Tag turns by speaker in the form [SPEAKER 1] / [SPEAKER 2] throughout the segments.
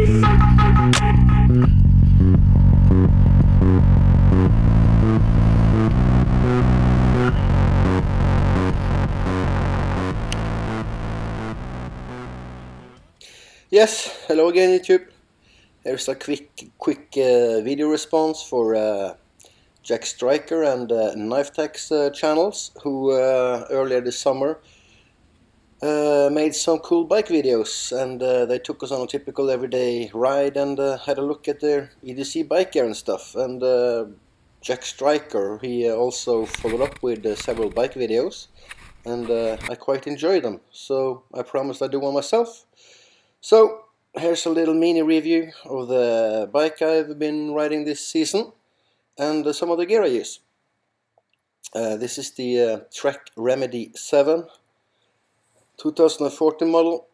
[SPEAKER 1] Yes, hello again YouTube. Here's a quick video response for Jack Striker and Knife Tech's channels, who earlier this summer made some cool bike videos, and they took us on a typical everyday ride and had a look at their EDC bike gear and stuff. And Jack Striker, he also followed up with several bike videos, and I quite enjoyed them, so I promised I'd do one myself. So here's a little mini review of the bike I've been riding this season and some of the gear I use. This is the Trek Remedy 7 2014 model.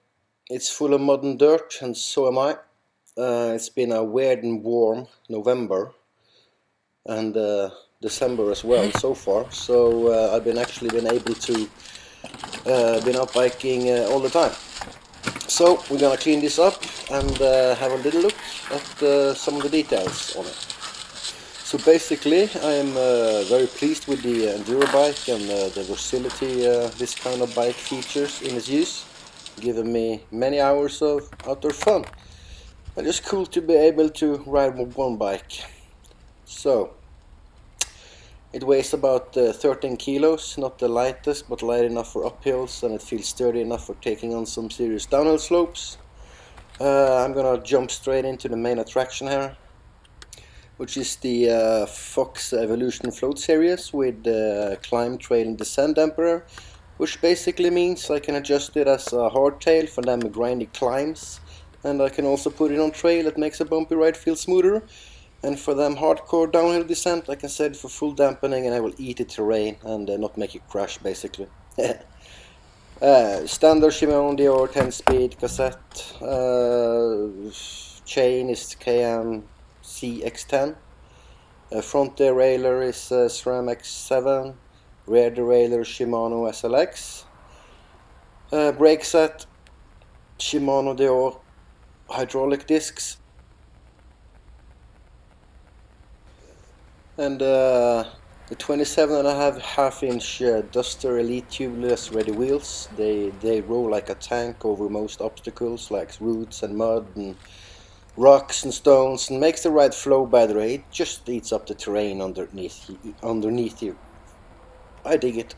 [SPEAKER 1] It's full of mud and dirt, and so am I. It's been a weird and warm November and December as well so far, so I've been able to been out biking all the time. So we're gonna clean this up and have a little look at some of the details on it. So basically I am very pleased with the enduro bike and the versatility this kind of bike features in its use, giving me many hours of outdoor fun. And it's cool to be able to ride with one bike. So it weighs about 13 kilos, not the lightest, but light enough for uphills, and it feels sturdy enough for taking on some serious downhill slopes. I'm gonna jump straight into the main attraction here, which is the Fox Evolution Float Series with the Climb, Trail and Descent dampener, which basically means I can adjust it as a hardtail for them grindy climbs, and I can also put it on trail that makes a bumpy ride feel smoother. And for them hardcore downhill descent, I can set it for full dampening, and I will eat the terrain and not make it crash, basically. Standard Shimano Dior 10-speed cassette. Chain is KM CX10. Front derailleur is SRAM X7. Rear derailleur Shimano SLX. Brake set Shimano Dior hydraulic discs. And the 27.5-inch Duster Elite tubeless ready wheels. They roll like a tank over most obstacles like roots and mud and rocks and stones, and makes the ride flow better. It just eats up the terrain underneath you. I dig it.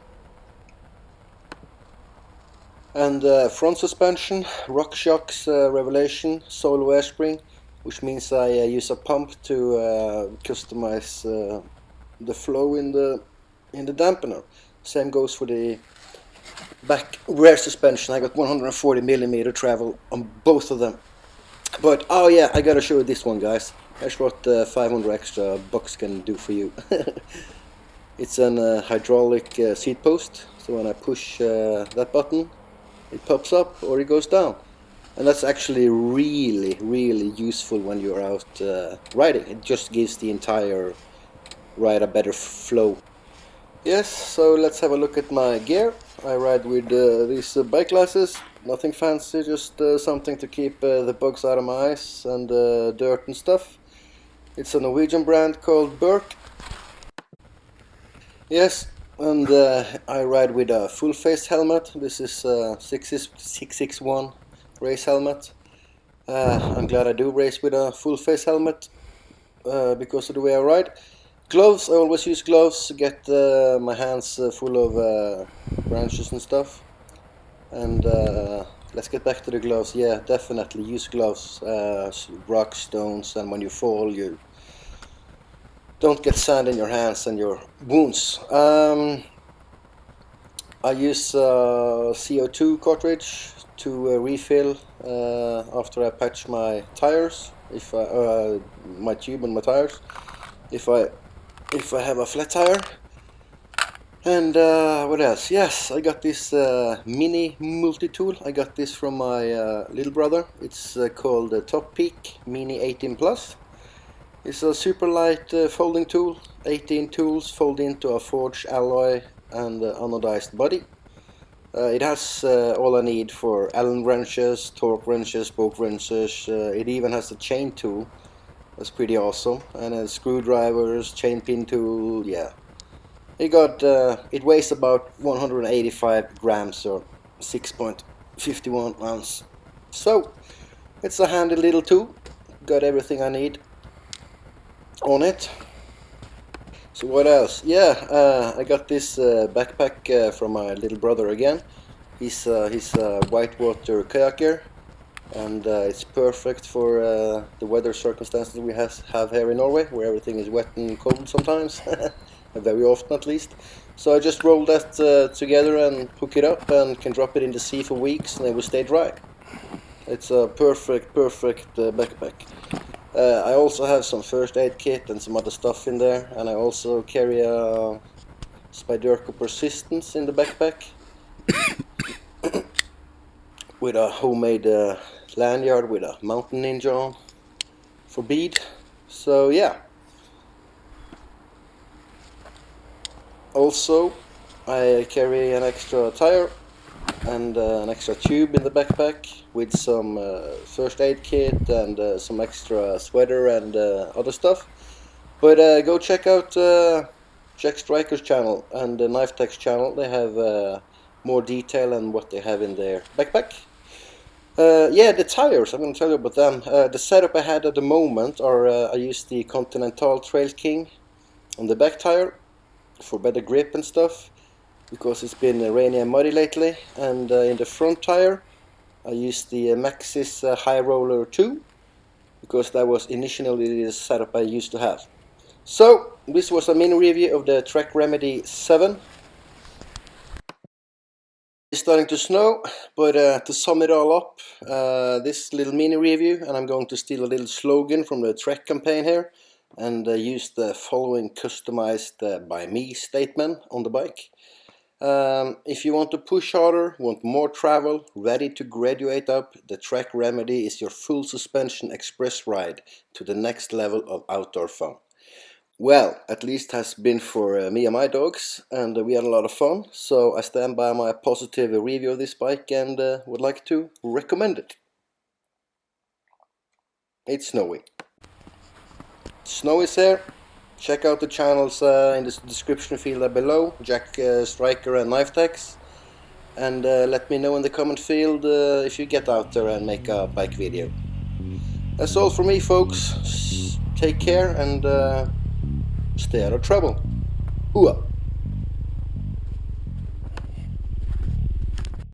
[SPEAKER 1] And front suspension, RockShox Revelation solo air spring, which means I use a pump to customize the flow in the dampener. Same goes for the back rear suspension. I got 140mm travel on both of them. But oh yeah, I gotta show you this one, guys. Here's what 500 extra bucks can do for you. It's an hydraulic seat post, so when I push that button, it pops up or it goes down. And that's actually really useful when you're out riding. It just gives the entire ride a better flow. Yes, so let's have a look at my gear. I ride with these bike glasses. Nothing fancy, just something to keep the bugs out of my eyes and dirt and stuff. It's a Norwegian brand called Burke. Yes, and I ride with a full face helmet. This is 661 race helmet. I'm glad I do race with a full face helmet because of the way I ride. Gloves, I always use gloves to get my hands full of branches and stuff. And let's get back to the gloves. Yeah, definitely use gloves. Rock, stones, and when you fall, you don't get sand in your hands and your wounds. I use CO2 cartridge to refill after I patch my tires, my tube and my tires, if I have a flat tire. And what else? Yes, I got this mini multi-tool. I got this from my little brother. It's called the Top Peak Mini 18 Plus. It's a super light folding tool. 18 tools fold into a forged alloy and anodized body. It has all I need for Allen wrenches, torque wrenches, spoke wrenches. It even has a chain tool. That's pretty awesome. And screwdrivers, chain pin tool, yeah. It weighs about 185 grams or 6.51 ounce. So, it's a handy little tool. Got everything I need on it. So what else? Yeah, I got this backpack from my little brother again. He's a whitewater kayaker, and it's perfect for the weather circumstances we have here in Norway, where everything is wet and cold sometimes, very often at least. So I just rolled that together and hook it up and can drop it in the sea for weeks and it will stay dry. It's a perfect backpack. I also have some first aid kit and some other stuff in there, and I also carry a Spyderco Persistence in the backpack with a homemade lanyard with a Mountain Ninja on for bead. So yeah. Also, I carry an extra tire and an extra tube in the backpack with some first aid kit and some extra sweater and other stuff. But go check out Jack Striker's channel and the Knife Tech's channel. They have more detail on what they have in their backpack. Yeah, the tires, I'm going to tell you about them. The setup I had at the moment are I used the Continental Trail King on the back tire for better grip and stuff, because it's been rainy and muddy lately. And in the front tire I used the Maxxis High Roller 2, because that was initially the setup I used to have. So this was a mini review of the Trek Remedy 7. It's starting to snow, but to sum it all up, this little mini review, and I'm going to steal a little slogan from the Trek campaign here and use the following customized by me statement on the bike. If you want to push harder, want more travel, ready to graduate up, the Trek Remedy is your full suspension express ride to the next level of outdoor fun. Well, at least has been for me and my dogs, and we had a lot of fun, so I stand by my positive review of this bike and would like to recommend it. It's snowy. Snow is here. Check out the channels in the description field below, Jack Striker and Knife Techs, and let me know in the comment field if you get out there and make a bike video. That's all from me, folks. Take care and stay out of trouble. Hooah!